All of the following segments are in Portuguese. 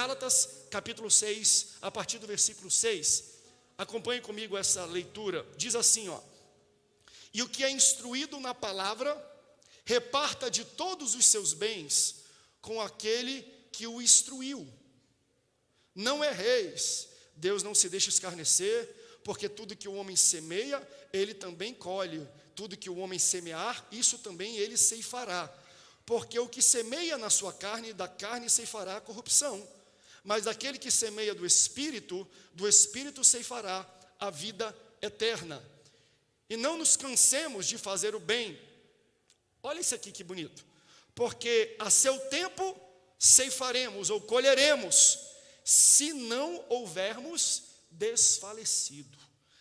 Gálatas capítulo 6, a partir do versículo 6. Acompanhe comigo essa leitura. Diz assim, ó: e o que é instruído na palavra, reparta de todos os seus bens com aquele que o instruiu. Não erreis, Deus não se deixa escarnecer, porque tudo que o homem semeia, ele também colhe. Tudo que o homem semear, isso também ele ceifará. Porque o que semeia na sua carne, da carne ceifará a corrupção. Mas aquele que semeia do Espírito ceifará a vida eterna. E não nos cansemos de fazer o bem. Olha isso aqui que bonito. Porque a seu tempo ceifaremos ou colheremos, se não houvermos desfalecido.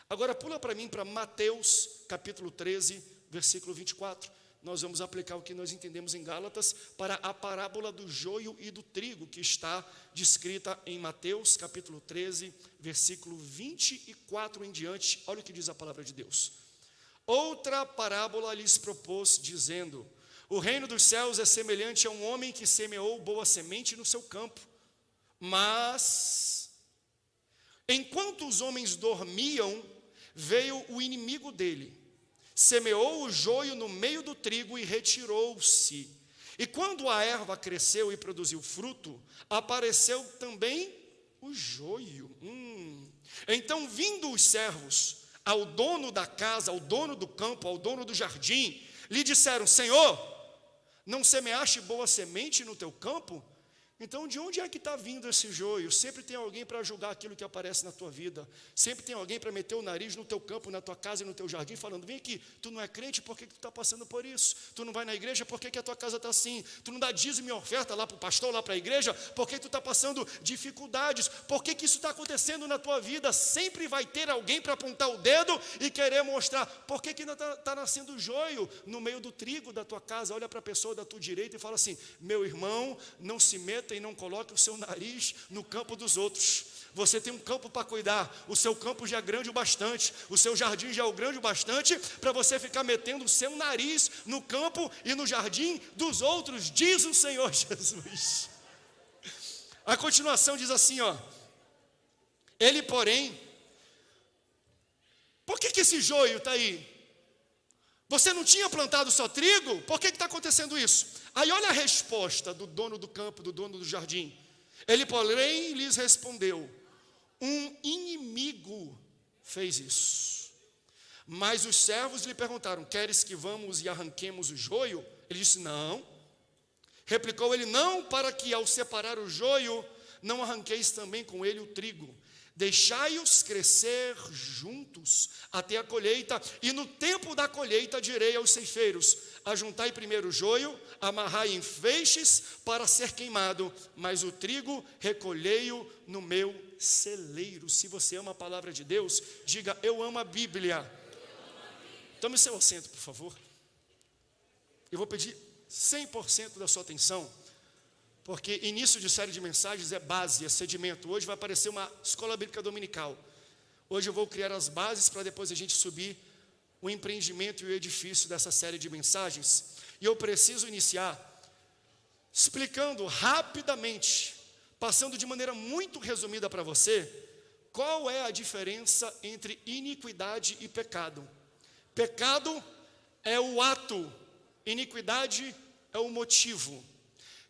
Agora pula para mim para Mateus capítulo 13, versículo 24. Nós vamos aplicar o que nós entendemos em Gálatas para a parábola do joio e do trigo, que está descrita em Mateus capítulo 13, versículo 24 em diante. Olha o que diz a palavra de Deus. Outra parábola lhes propôs, dizendo: o reino dos céus é semelhante a um homem que semeou boa semente no seu campo. Mas, enquanto os homens dormiam, veio o inimigo dele, semeou o joio no meio do trigo e retirou-se. E quando a erva cresceu e produziu fruto, apareceu também o joio. Então, vindo os servos ao dono da casa, ao dono do campo, ao dono do jardim, lhe disseram: Senhor, não semeaste boa semente no teu campo? Então, de onde é que está vindo esse joio? Sempre tem alguém para julgar aquilo que aparece na tua vida. Sempre tem alguém para meter o nariz no teu campo, na tua casa e no teu jardim, falando: vem aqui, tu não é crente, por que tu está passando por isso? Tu não vai na igreja, por que a tua casa está assim? Tu não dá dízimo e oferta lá para o pastor, lá para a igreja, por que tu está passando dificuldades? Por que isso está acontecendo na tua vida? Sempre vai ter alguém para apontar o dedo e querer mostrar. Por que ainda está nascendo joio no meio do trigo da tua casa? Olha para a pessoa da tua direita e fala assim: meu irmão, não se meta e não coloque o seu nariz no campo dos outros. Você tem um campo para cuidar, o seu campo já é grande o bastante, o seu jardim já é o grande o bastante para você ficar metendo o seu nariz no campo e no jardim dos outros, diz o Senhor Jesus. A continuação diz assim, ó: ele, porém, por que esse joio está aí? Você não tinha plantado só trigo? Por que está acontecendo isso? Aí olha a resposta do dono do campo, do dono do jardim. Ele, porém, lhes respondeu: um inimigo fez isso. Mas os servos lhe perguntaram: queres que vamos e arranquemos o joio? Ele disse: não. Replicou ele: não, para que ao separar o joio, não arranqueis também com ele o trigo. Deixai-os crescer juntos até a colheita, e no tempo da colheita direi aos ceifeiros: ajuntai primeiro o joio, amarrai em feixes para ser queimado, mas o trigo recolhei-o no meu celeiro. Se você ama a palavra de Deus, diga: eu amo a Bíblia. Tome seu assento, por favor. Eu vou pedir 100% da sua atenção, porque início de série de mensagens é base, é sedimento. Hoje vai aparecer uma escola bíblica dominical. Hoje eu vou criar as bases para depois a gente subir o empreendimento e o edifício dessa série de mensagens. E eu preciso iniciar explicando rapidamente, passando de maneira muito resumida para você, qual é a diferença entre iniquidade e pecado. Pecado é o ato, iniquidade é o motivo.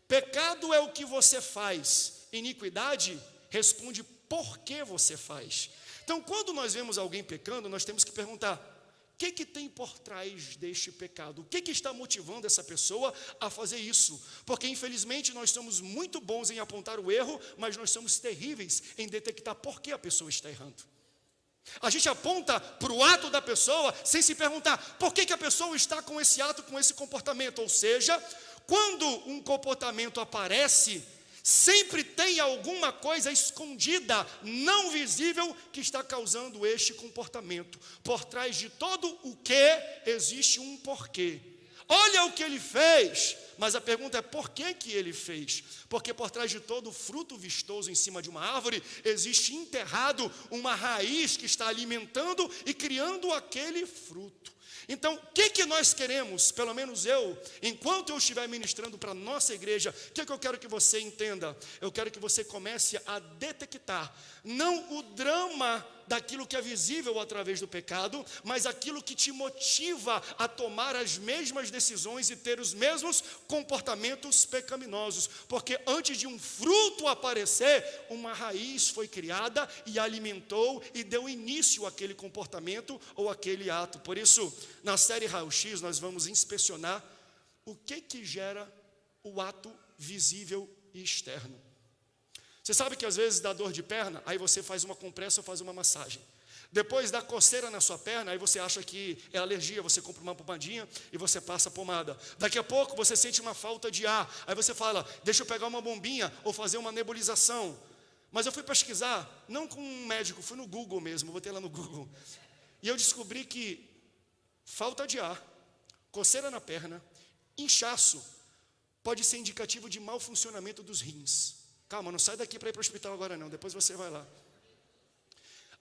Pecado é o que você faz, iniquidade responde por que você faz. Então, quando nós vemos alguém pecando, nós temos que perguntar: o que tem por trás deste pecado? O que está motivando essa pessoa a fazer isso? Porque, infelizmente, nós somos muito bons em apontar o erro, mas nós somos terríveis em detectar por que a pessoa está errando. A gente aponta para o ato da pessoa sem se perguntar por que a pessoa está com esse ato, com esse comportamento. Ou seja, quando um comportamento aparece, sempre tem alguma coisa escondida, não visível, que está causando este comportamento. Por trás de todo o que existe um porquê. Olha o que ele fez, mas a pergunta é: por que ele fez? Porque por trás de todo fruto vistoso em cima de uma árvore, existe enterrado uma raiz que está alimentando e criando aquele fruto. Então, o que nós queremos, pelo menos eu, enquanto eu estiver ministrando para a nossa igreja, o que eu quero que você entenda? Eu quero que você comece a detectar, não o drama daquilo que é visível através do pecado, mas aquilo que te motiva a tomar as mesmas decisões e ter os mesmos comportamentos pecaminosos, porque antes de um fruto aparecer, uma raiz foi criada e alimentou e deu início àquele comportamento ou àquele ato. Por isso, na série Raio-X, nós vamos inspecionar o que gera o ato visível e externo. Você sabe que às vezes dá dor de perna, aí você faz uma compressa ou faz uma massagem. Depois dá coceira na sua perna, aí você acha que é alergia, você compra uma pomadinha e você passa a pomada. Daqui a pouco você sente uma falta de ar, aí você fala, deixa eu pegar uma bombinha ou fazer uma nebulização. Mas eu fui pesquisar, não com um médico, fui no Google mesmo, botei lá no Google. E eu descobri que falta de ar, coceira na perna, inchaço, pode ser indicativo de mau funcionamento dos rins. Calma, não sai daqui para ir para o hospital agora não, depois você vai lá.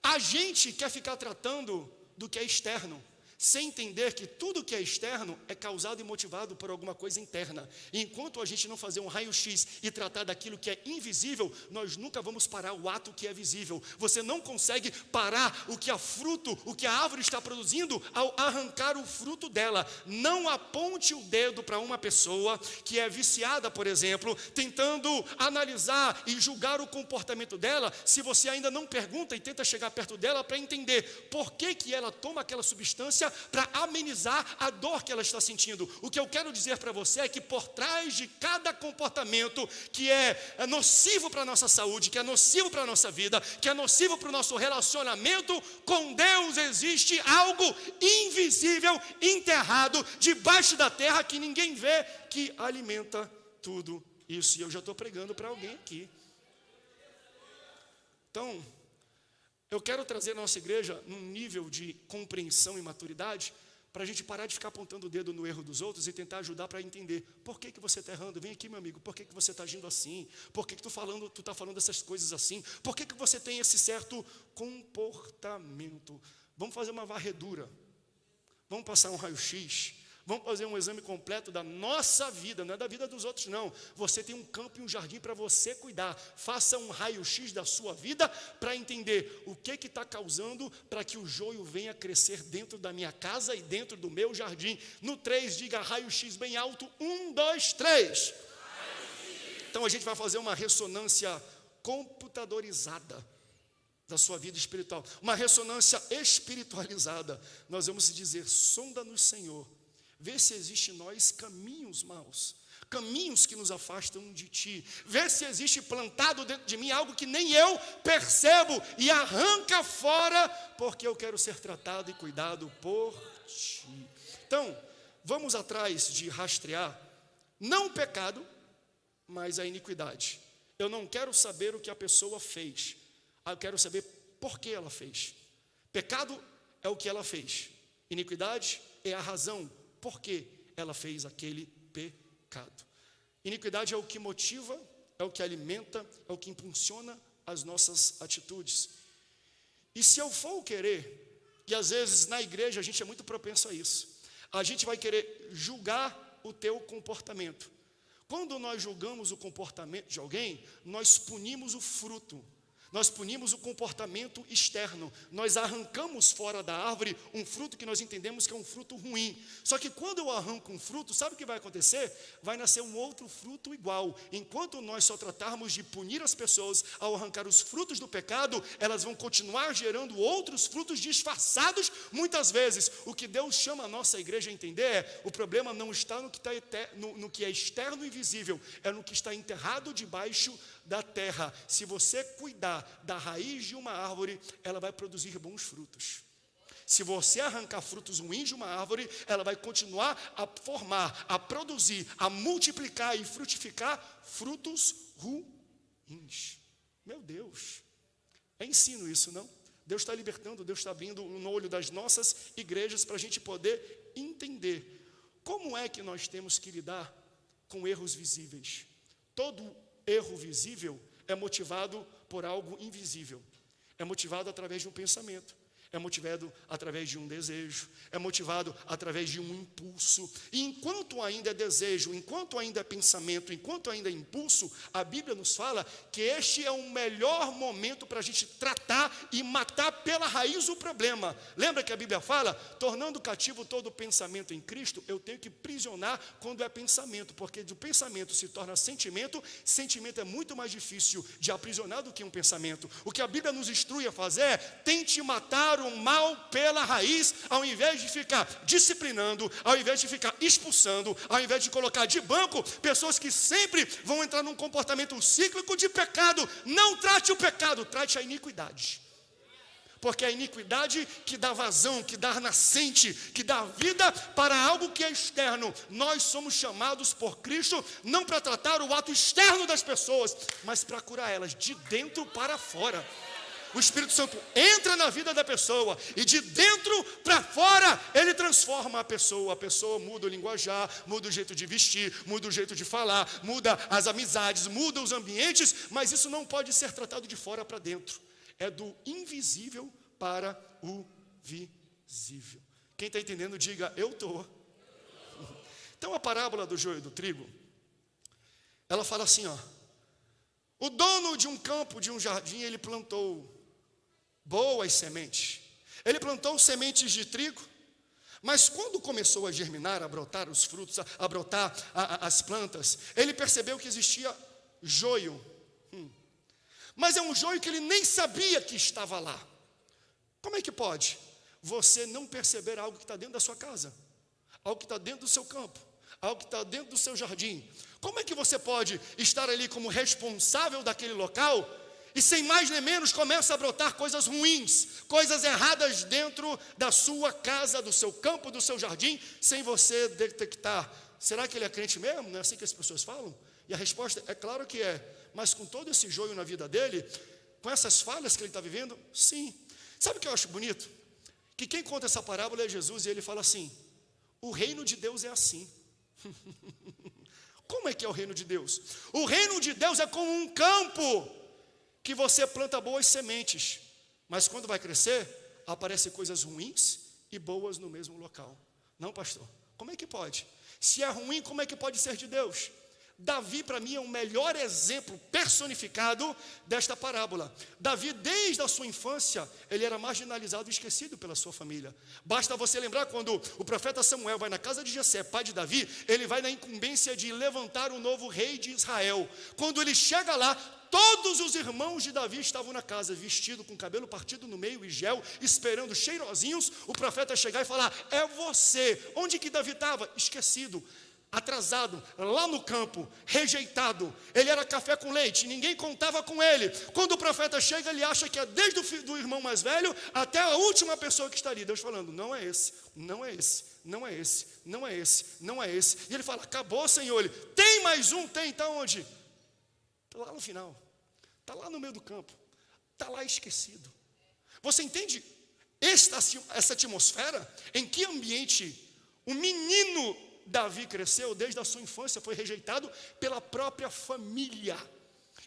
A gente quer ficar tratando do que é externo, sem entender que tudo que é externo é causado e motivado por alguma coisa interna. E enquanto a gente não fazer um raio-x e tratar daquilo que é invisível, nós nunca vamos parar o ato que é visível. Você não consegue parar o que a fruto, o que a árvore está produzindo ao arrancar o fruto dela. Não aponte o dedo para uma pessoa que é viciada, por exemplo, tentando analisar e julgar o comportamento dela, se você ainda não pergunta e tenta chegar perto dela para entender por que ela toma aquela substância para amenizar a dor que ela está sentindo. O que eu quero dizer para você é que por trás de cada comportamento que é nocivo para a nossa saúde, que é nocivo para a nossa vida, que é nocivo para o nosso relacionamento com Deus, existe algo invisível, enterrado, debaixo da terra, que ninguém vê, que alimenta tudo isso. E eu já estou pregando para alguém aqui. Então, eu quero trazer a nossa igreja num nível de compreensão e maturidade para a gente parar de ficar apontando o dedo no erro dos outros e tentar ajudar para entender por que você está errando. Vem aqui, meu amigo, por que você está agindo assim? Por que tu está falando essas coisas assim? Por que você tem esse certo comportamento? Vamos fazer uma varredura, vamos passar um raio-x, vamos fazer um exame completo da nossa vida, não é da vida dos outros não. Você tem um campo e um jardim para você cuidar. Faça um raio-x da sua vida para entender o que está causando para que o joio venha crescer dentro da minha casa e dentro do meu jardim. No 3, diga raio-x bem alto. 1, 2, 3. Então a gente vai fazer uma ressonância computadorizada da sua vida espiritual, uma ressonância espiritualizada. Nós vamos dizer, sonda-nos, Senhor, vê se existe em nós caminhos maus, caminhos que nos afastam de Ti. Vê se existe plantado dentro de mim algo que nem eu percebo e arranca fora, porque eu quero ser tratado e cuidado por Ti. Então, vamos atrás de rastrear, não o pecado, mas a iniquidade. Eu não quero saber o que a pessoa fez, eu quero saber por que ela fez. Pecado é o que ela fez, iniquidade é a razão por que ela fez aquele pecado. Iniquidade é o que motiva, é o que alimenta, é o que impulsiona as nossas atitudes. E se eu for querer, e às vezes na igreja a gente é muito propenso a isso, a gente vai querer julgar o teu comportamento. Quando nós julgamos o comportamento de alguém, nós punimos o fruto. Nós punimos o comportamento externo, nós arrancamos fora da árvore um fruto que nós entendemos que é um fruto ruim. Só que quando eu arranco um fruto, sabe o que vai acontecer? Vai nascer um outro fruto igual. Enquanto nós só tratarmos de punir as pessoas ao arrancar os frutos do pecado, elas vão continuar gerando outros frutos disfarçados muitas vezes. O que Deus chama a nossa igreja a entender é, o problema não está no que é externo e visível, é no que está enterrado debaixo da terra. Se você cuidar da raiz de uma árvore, ela vai produzir bons frutos. Se você arrancar frutos ruins de uma árvore, ela vai continuar a formar, a produzir, a multiplicar e frutificar frutos ruins. Meu Deus, é ensino isso, não? Deus está libertando, Deus está abrindo no olho das nossas igrejas para a gente poder entender como é que nós temos que lidar com erros visíveis. Todo erro visível é motivado por algo invisível, é motivado através de um pensamento, é motivado através de um desejo, é motivado através de um impulso. E enquanto ainda é desejo, enquanto ainda é pensamento, enquanto ainda é impulso, a Bíblia nos fala que este é o melhor momento para a gente tratar e matar pela raiz o problema. Lembra que a Bíblia fala, tornando cativo todo pensamento em Cristo? Eu tenho que prisionar quando é pensamento, porque do pensamento se torna sentimento, sentimento é muito mais difícil de aprisionar do que um pensamento. O que a Bíblia nos instrui a fazer é, tente matar o mal pela raiz, ao invés de ficar disciplinando, ao invés de ficar expulsando, ao invés de colocar de banco pessoas que sempre vão entrar num comportamento cíclico de pecado. Não trate o pecado, trate a iniquidade. Porque é a iniquidade que dá vazão, que dá nascente, que dá vida para algo que é externo. Nós somos chamados por Cristo não para tratar o ato externo das pessoas, mas para curar elas de dentro para fora. O Espírito Santo entra na vida da pessoa e de dentro para fora ele transforma a pessoa muda o linguajar, muda o jeito de vestir, muda o jeito de falar, muda as amizades, muda os ambientes, mas isso não pode ser tratado de fora para dentro, é do invisível para o visível. Quem está entendendo, diga, eu estou. Então a parábola do joio e do trigo, ela fala assim, ó, o dono de um campo, de um jardim, ele plantou boas sementes. Ele plantou sementes de trigo, mas quando começou a germinar, a brotar os frutos, a brotar as plantas, ele percebeu que existia joio. Mas é um joio que ele nem sabia que estava lá. Como é que pode você não perceber algo que está dentro da sua casa, algo que está dentro do seu campo, algo que está dentro do seu jardim? Como é que você pode estar ali como responsável daquele local e sem mais nem menos começa a brotar coisas ruins, coisas erradas dentro da sua casa, do seu campo, do seu jardim, sem você detectar? Será que ele é crente mesmo? Não é assim que as pessoas falam? E a resposta é claro que é, mas com todo esse joio na vida dele, com essas falhas que ele está vivendo, sim. Sabe o que eu acho bonito? Que quem conta essa parábola é Jesus, e ele fala assim, o reino de Deus é assim. Como é que é o reino de Deus? O reino de Deus é como um campo que você planta boas sementes, mas quando vai crescer, aparecem coisas ruins e boas no mesmo local. Não, pastor, como é que pode? Se é ruim, como é que pode ser de Deus? Davi, para mim, é o melhor exemplo personificado desta parábola. Davi, desde a sua infância, ele era marginalizado e esquecido pela sua família. Basta você lembrar quando o profeta Samuel vai na casa de Jessé, pai de Davi, ele vai na incumbência de levantar um novo rei de Israel. Quando ele chega lá, todos os irmãos de Davi estavam na casa, vestido com cabelo partido no meio e gel, esperando cheirosinhos, o profeta chegar e falar, é você. Onde que Davi estava? Esquecido, atrasado, lá no campo, rejeitado. Ele era café com leite, ninguém contava com ele. Quando o profeta chega, ele acha que é desde o irmão mais velho até a última pessoa que está ali. Deus falando, não é esse, não é esse, não é esse, não é esse, não é esse. E ele fala, acabou, Senhor. Ele, tem mais um? Tem, está onde? Está lá no final, está lá no meio do campo, está lá esquecido. Você entende essa atmosfera? Em que ambiente o menino Davi cresceu? Desde a sua infância foi rejeitado pela própria família.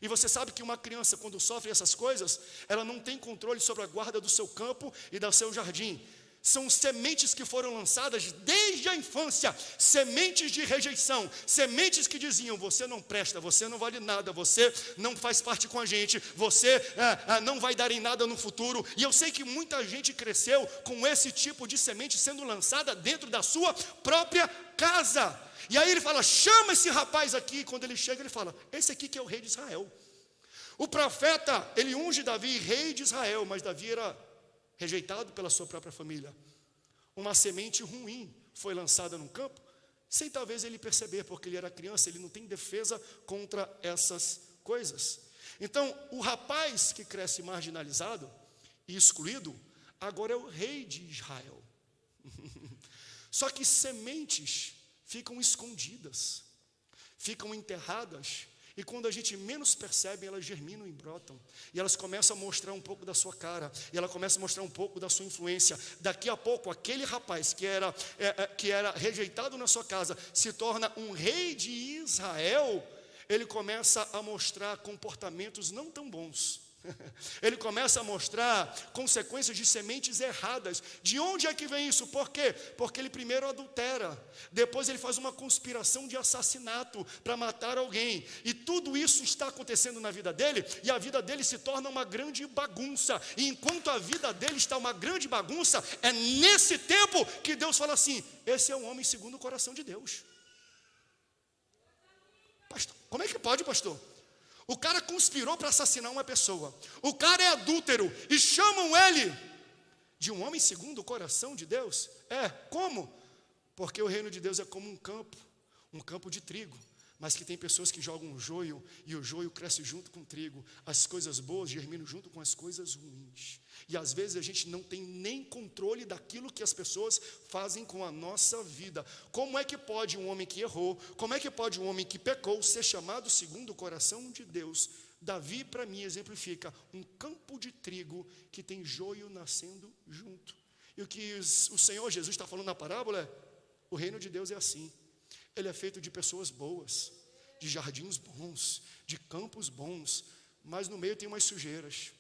E você sabe que uma criança, quando sofre essas coisas, ela não tem controle sobre a guarda do seu campo e do seu jardim. São sementes que foram lançadas desde a infância, sementes de rejeição, sementes que diziam, você não presta, você não vale nada, você não faz parte com a gente, você não vai dar em nada no futuro. E eu sei que muita gente cresceu com esse tipo de semente sendo lançada dentro da sua própria casa. E aí ele fala, chama esse rapaz aqui. Quando ele chega, ele fala, esse aqui que é o rei de Israel. O profeta, ele unge Davi rei de Israel, mas Davi era rejeitado pela sua própria família. Uma semente ruim foi lançada no campo, sem talvez ele perceber, porque ele era criança, ele não tem defesa contra essas coisas. Então, o rapaz que cresce marginalizado e excluído, agora é o rei de Israel. Só que sementes ficam escondidas, ficam enterradas, e quando a gente menos percebe, elas germinam e brotam, e elas começam a mostrar um pouco da sua cara, e ela começa a mostrar um pouco da sua influência. Daqui a pouco, aquele rapaz que era rejeitado na sua casa, se torna um rei de Israel, ele começa a mostrar comportamentos não tão bons. Ele começa a mostrar consequências de sementes erradas. De onde é que vem isso? Por quê? Porque ele primeiro adultera, depois ele faz uma conspiração de assassinato para matar alguém, e tudo isso está acontecendo na vida dele, e a vida dele se torna uma grande bagunça, e enquanto a vida dele está uma grande bagunça, é nesse tempo que Deus fala assim: esse é um homem segundo o coração de Deus. Pastor, como é que pode, pastor? O cara conspirou para assassinar uma pessoa, o cara é adúltero, e chamam ele de um homem segundo o coração de Deus? Como? Porque o reino de Deus é como um campo de trigo, mas que tem pessoas que jogam joio, e o joio cresce junto com o trigo, as coisas boas germinam junto com as coisas ruins, e às vezes a gente não tem nem controle daquilo que as pessoas fazem com a nossa vida. Como é que pode um homem que errou, como é que pode um homem que pecou ser chamado segundo o coração de Deus? Davi, para mim, exemplifica um campo de trigo que tem joio nascendo junto. E o que o Senhor Jesus está falando na parábola é: o reino de Deus é assim. Ele é feito de pessoas boas, de jardins bons, de campos bons, mas no meio tem umas sujeiras,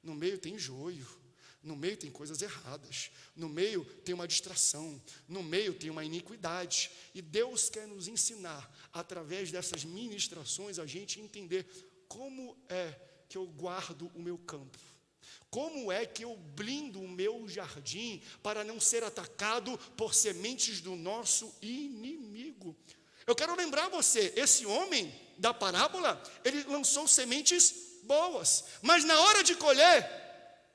no meio tem joio, no meio tem coisas erradas, no meio tem uma distração, no meio tem uma iniquidade. E Deus quer nos ensinar, através dessas ministrações, a gente entender como é que eu guardo o meu campo, como é que eu blindo o meu jardim para não ser atacado por sementes do nosso inimigo. Eu quero lembrar você, esse homem da parábola, ele lançou sementes boas, mas na hora de colher,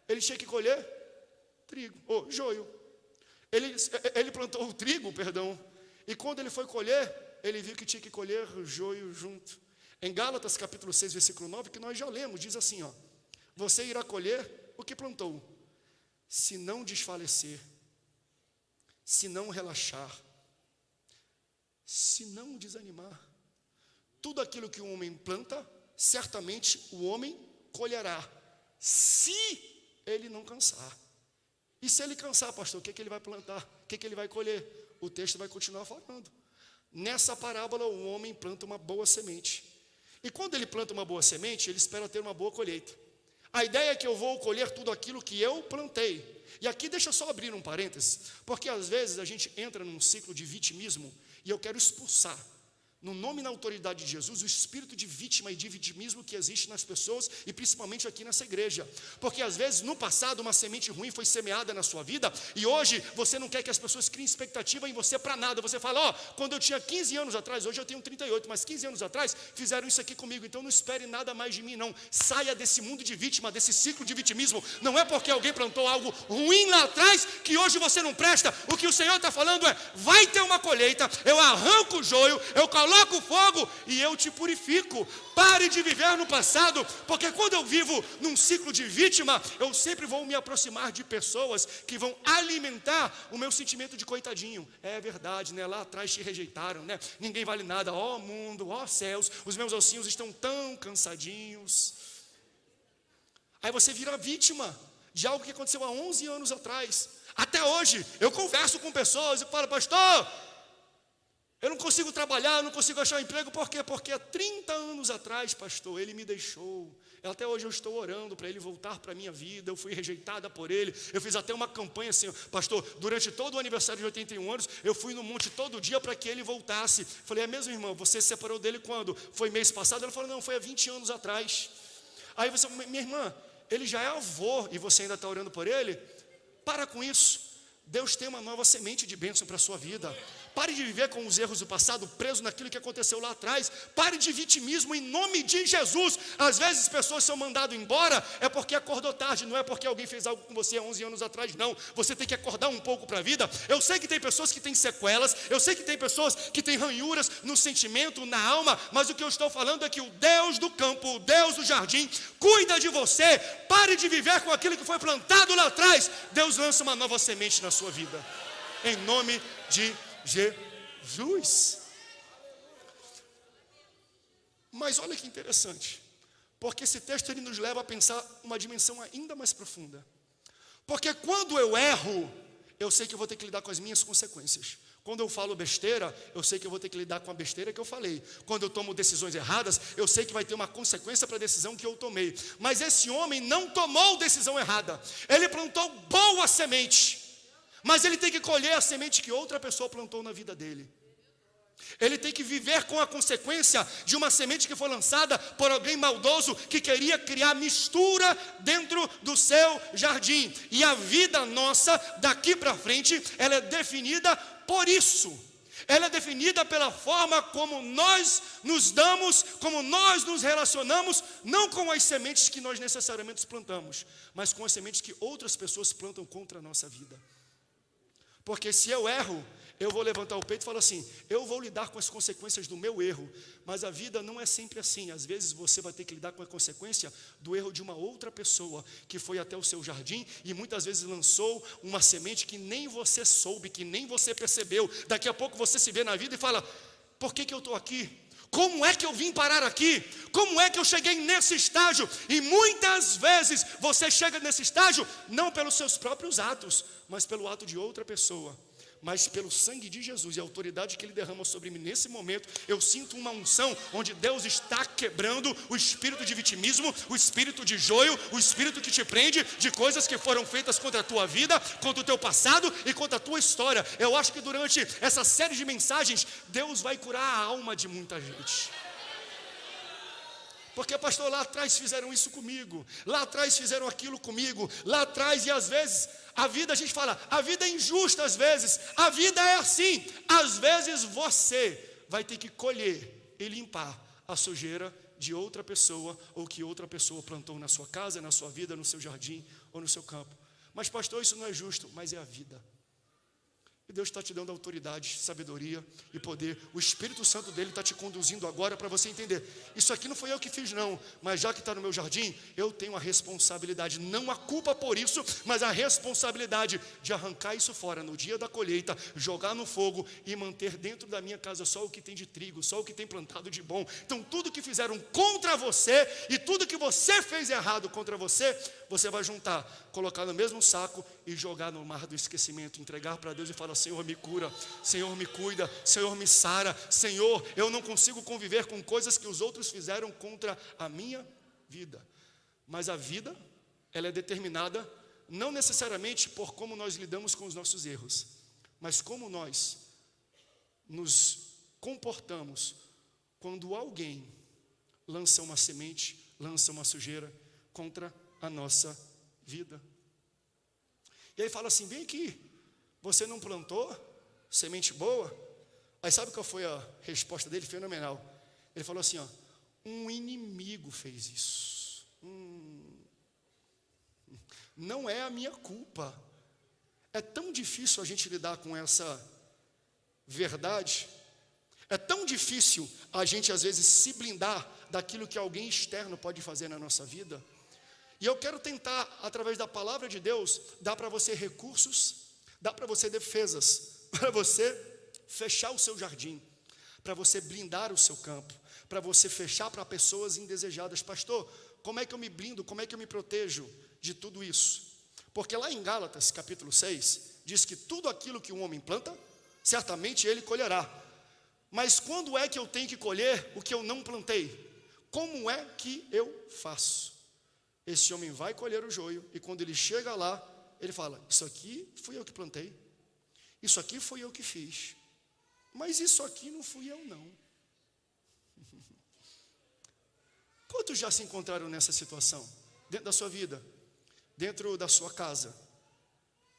ele tinha que colher joio. Ele plantou o trigo, e quando ele foi colher, ele viu que tinha que colher joio junto. Em Gálatas capítulo 6, versículo 9, que nós já lemos, diz assim: você irá colher o que plantou, se não desfalecer, se não relaxar, se não desanimar. Tudo aquilo que o homem planta, certamente o homem colherá, se ele não cansar. E se ele cansar, pastor, o que ele vai plantar? O que ele vai colher? O texto vai continuar falando. Nessa parábola, o homem planta uma boa semente, e quando ele planta uma boa semente, ele espera ter uma boa colheita. A ideia é que eu vou colher tudo aquilo que eu plantei. E aqui deixa eu só abrir um parênteses, porque às vezes a gente entra num ciclo de vitimismo, e eu quero expulsar, no nome e na autoridade de Jesus, o espírito de vítima e de vitimismo que existe nas pessoas, e principalmente aqui nessa igreja. Porque às vezes no passado uma semente ruim foi semeada na sua vida, e hoje você não quer que as pessoas criem expectativa em você para nada. Você fala: quando eu tinha 15 anos atrás, hoje eu tenho 38, mas 15 anos atrás fizeram isso aqui comigo, então não espere nada mais de mim não. Saia desse mundo de vítima, desse ciclo de vitimismo. Não é porque alguém plantou algo ruim lá atrás que hoje você não presta. O que o Senhor está falando é: vai ter uma colheita, eu arranco o joio, eu coloco o fogo e eu te purifico. Pare de viver no passado, porque quando eu vivo num ciclo de vítima, eu sempre vou me aproximar de pessoas que vão alimentar o meu sentimento de coitadinho. É verdade, né? Lá atrás te rejeitaram, né? Ninguém vale nada. Ó mundo, ó céus, os meus ossinhos estão tão cansadinhos. Aí você vira vítima de algo que aconteceu há 11 anos atrás. Até hoje eu converso com pessoas e falo: pastor, eu não consigo trabalhar, eu não consigo achar um emprego. Por quê? Porque há 30 anos atrás, pastor, ele me deixou. Até hoje eu estou orando para ele voltar para a minha vida. Eu fui rejeitada por ele. Eu fiz até uma campanha assim: pastor, durante todo o aniversário de 81 anos, eu fui no monte todo dia para que ele voltasse. Falei: é mesmo, irmão? Você se separou dele quando? Foi mês passado? Ela falou: não, foi há 20 anos atrás. Aí você: minha irmã, ele já é avô e você ainda está orando por ele? Para com isso. Deus tem uma nova semente de bênção para a sua vida. Pare de viver com os erros do passado, preso naquilo que aconteceu lá atrás. Pare de vitimismo em nome de Jesus. Às vezes pessoas são mandadas embora, é porque acordou tarde, não é porque alguém fez algo com você há 11 anos atrás, não. Você tem que acordar um pouco para a vida. Eu sei que tem pessoas que têm sequelas, eu sei que tem pessoas que têm ranhuras no sentimento, na alma, mas o que eu estou falando é que o Deus do campo, o Deus do jardim, cuida de você. Pare de viver com aquilo que foi plantado lá atrás. Deus lança uma nova semente na sua vida, em nome de Jesus. Mas olha que interessante, porque esse texto ele nos leva a pensar uma dimensão ainda mais profunda. Porque quando eu erro, eu sei que eu vou ter que lidar com as minhas consequências. Quando eu falo besteira, eu sei que eu vou ter que lidar com a besteira que eu falei. Quando eu tomo decisões erradas, eu sei que vai ter uma consequência para a decisão que eu tomei. Mas esse homem não tomou decisão errada. Ele plantou boa semente, mas ele tem que colher a semente que outra pessoa plantou na vida dele. Ele tem que viver com a consequência de uma semente que foi lançada por alguém maldoso que queria criar mistura dentro do seu jardim. E a vida nossa, daqui para frente, ela é definida por isso. Ela é definida pela forma como nós nos damos, como nós nos relacionamos, não com as sementes que nós necessariamente plantamos, mas com as sementes que outras pessoas plantam contra a nossa vida. Porque se eu erro, eu vou levantar o peito e falar assim, eu vou lidar com as consequências do meu erro. Mas a vida não é sempre assim. Às vezes você vai ter que lidar com a consequência do erro de uma outra pessoa que foi até o seu jardim e muitas vezes lançou uma semente que nem você soube, que nem você percebeu. Daqui a pouco você se vê na vida e fala, por que eu estou aqui? Como é que eu vim parar aqui? Como é que eu cheguei nesse estágio? E muitas vezes você chega nesse estágio não pelos seus próprios atos, mas pelo ato de outra pessoa. Mas pelo sangue de Jesus e a autoridade que Ele derrama sobre mim nesse momento, eu sinto uma unção onde Deus está quebrando o espírito de vitimismo, o espírito de joio, o espírito que te prende de coisas que foram feitas contra a tua vida, contra o teu passado e contra a tua história. Eu acho que durante essa série de mensagens, Deus vai curar a alma de muita gente. Porque, pastor, lá atrás fizeram isso comigo, lá atrás fizeram aquilo comigo, lá atrás, e às vezes, a vida, a gente fala, a vida é injusta às vezes, a vida é assim, às vezes você vai ter que colher e limpar a sujeira de outra pessoa, ou que outra pessoa plantou na sua casa, na sua vida, no seu jardim, ou no seu campo. Mas, pastor, isso não é justo, mas é a vida. E Deus está te dando autoridade, sabedoria e poder. O Espírito Santo dele está te conduzindo agora para você entender. Isso aqui não foi eu que fiz não, mas já que está no meu jardim, eu tenho a responsabilidade, não a culpa por isso, mas a responsabilidade de arrancar isso fora no dia da colheita, jogar no fogo e manter dentro da minha casa só o que tem de trigo, só o que tem plantado de bom. Então tudo que fizeram contra você e tudo que você fez errado contra você, você vai juntar, colocar no mesmo saco e jogar no mar do esquecimento, entregar para Deus e falar, Senhor, me cura, Senhor, me cuida, Senhor, me sara, Senhor, eu não consigo conviver com coisas que os outros fizeram contra a minha vida. Mas a vida, ela é determinada não necessariamente por como nós lidamos com os nossos erros, mas como nós nos comportamos quando alguém lança uma semente, lança uma sujeira contra a nossa vida. E aí fala assim, vem aqui, você não plantou semente boa? Aí sabe qual foi a resposta dele? Fenomenal. Ele falou assim, ó, um inimigo fez isso. Não é a minha culpa. É tão difícil a gente lidar com essa verdade. É tão difícil a gente às vezes se blindar daquilo que alguém externo pode fazer na nossa vida. E eu quero tentar, através da palavra de Deus, dar para você recursos, dar para você defesas, para você fechar o seu jardim, para você blindar o seu campo, para você fechar para pessoas indesejadas. Pastor, como é que eu me blindo, como é que eu me protejo de tudo isso? Porque lá em Gálatas, capítulo 6, diz que tudo aquilo que um homem planta, certamente ele colherá. Mas quando é que eu tenho que colher o que eu não plantei? Como é que eu faço? Esse homem vai colher o joio e quando ele chega lá, ele fala, isso aqui fui eu que plantei, isso aqui fui eu que fiz, mas isso aqui não fui eu não. Quantos já se encontraram nessa situação? Dentro da sua vida, dentro da sua casa?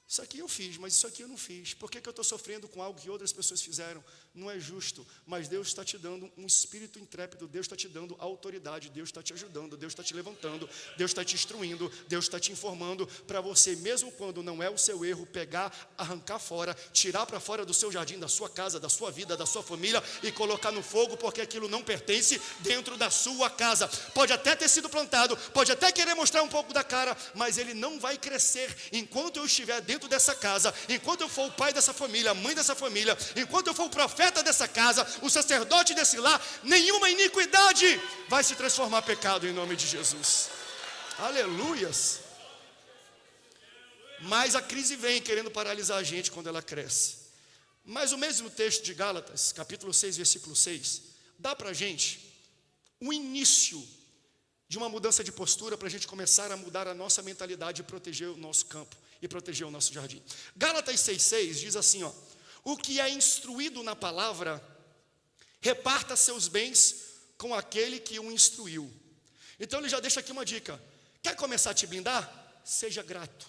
Isso aqui eu fiz, mas isso aqui eu não fiz. Por que eu estou sofrendo com algo que outras pessoas fizeram? Não é justo, mas Deus está te dando um espírito intrépido, Deus está te dando autoridade, Deus está te ajudando, Deus está te levantando, Deus está te instruindo, Deus está te informando para você, mesmo quando não é o seu erro, pegar, arrancar fora, tirar para fora do seu jardim, da sua casa, da sua vida, da sua família e colocar no fogo, porque aquilo não pertence dentro da sua casa. Pode até ter sido plantado, pode até querer mostrar um pouco da cara, mas ele não vai crescer enquanto eu estiver dentro dessa casa, enquanto eu for o pai dessa família, a mãe dessa família, enquanto eu for o profeta dessa casa, o sacerdote desse lar, nenhuma iniquidade vai se transformar em pecado em nome de Jesus. Aleluias. Mas a crise vem querendo paralisar a gente quando ela cresce. Mas o mesmo texto de Gálatas, capítulo 6, versículo 6, dá para a gente o início de uma mudança de postura para a gente começar a mudar a nossa mentalidade e proteger o nosso campo e proteger o nosso jardim. Gálatas 6,6 diz assim, ó: o que é instruído na palavra, reparta seus bens com aquele que o instruiu. Então ele já deixa aqui uma dica: quer começar a te blindar? Seja grato.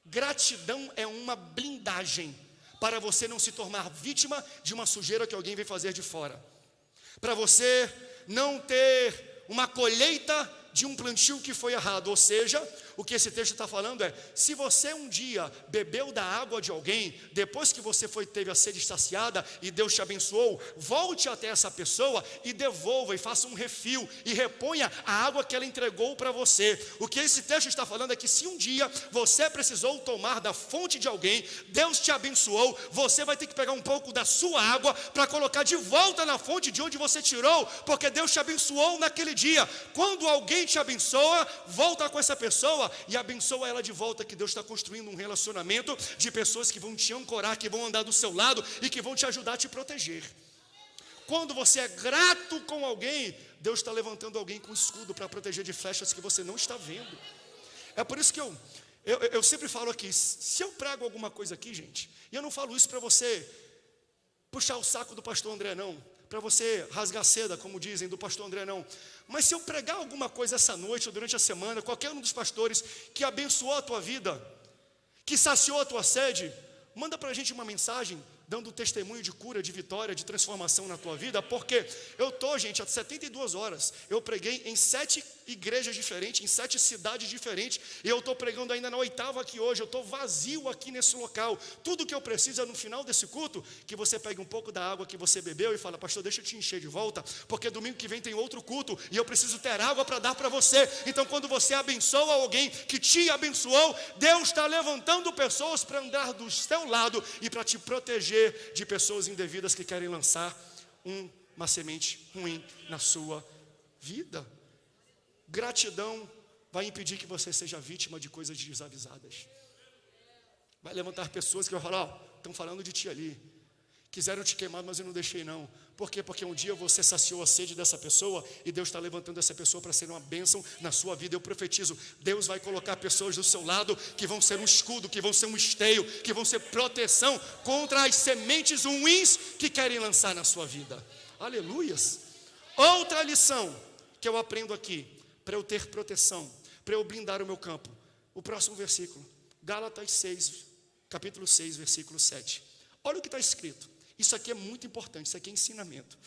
Gratidão é uma blindagem para você não se tornar vítima de uma sujeira que alguém vem fazer de fora, para você não ter uma colheita de um plantio que foi errado. Ou seja, o que esse texto está falando é: se você um dia bebeu da água de alguém, depois que você teve a sede saciada e Deus te abençoou, volte até essa pessoa e devolva, e faça um refil, e reponha a água que ela entregou para você. O que esse texto está falando é que se um dia você precisou tomar da fonte de alguém, Deus te abençoou, você vai ter que pegar um pouco da sua água para colocar de volta na fonte de onde você tirou, porque Deus te abençoou naquele dia. Quando alguém te abençoa, volta com essa pessoa e abençoa ela de volta, que Deus está construindo um relacionamento de pessoas que vão te ancorar, que vão andar do seu lado e que vão te ajudar a te proteger. Quando você é grato com alguém, Deus está levantando alguém com escudo para proteger de flechas que você não está vendo. É por isso que eu sempre falo aqui, se eu prego alguma coisa aqui, gente, e eu não falo isso para você puxar o saco do pastor André, não, para você rasgar seda, como dizem, do pastor André, não. Mas se eu pregar alguma coisa essa noite ou durante a semana, qualquer um dos pastores que abençoou a tua vida, que saciou a tua sede, manda para a gente uma mensagem dando testemunho de cura, de vitória, de transformação na tua vida. Porque eu estou, gente, há 72 horas, eu preguei em 7 igrejas diferentes, em 7 cidades diferentes, e eu estou pregando ainda na 8ª aqui hoje. Eu estou vazio aqui nesse local. Tudo que eu preciso é no final desse culto, que você pegue um pouco da água que você bebeu e fala: pastor, deixa eu te encher de volta, porque domingo que vem tem outro culto, e eu preciso ter água para dar para você. Então quando você abençoa alguém que te abençoou, Deus está levantando pessoas para andar do seu lado e para te proteger de pessoas indevidas que querem lançar uma semente ruim na sua vida. Gratidão vai impedir que você seja vítima de coisas desavisadas. Vai levantar pessoas que vão falar: ó, estão falando de ti ali, quiseram te queimar, mas eu não deixei não. Por quê? Porque um dia você saciou a sede dessa pessoa, e Deus está levantando essa pessoa para ser uma bênção na sua vida. Eu profetizo: Deus vai colocar pessoas do seu lado que vão ser um escudo, que vão ser um esteio, que vão ser proteção contra as sementes ruins que querem lançar na sua vida. Aleluias. Outra lição que eu aprendo aqui, para eu ter proteção, para eu blindar o meu campo, o próximo versículo, Gálatas 6, capítulo 6, versículo 7. Olha o que está escrito. Isso aqui é muito importante, isso aqui é ensinamento.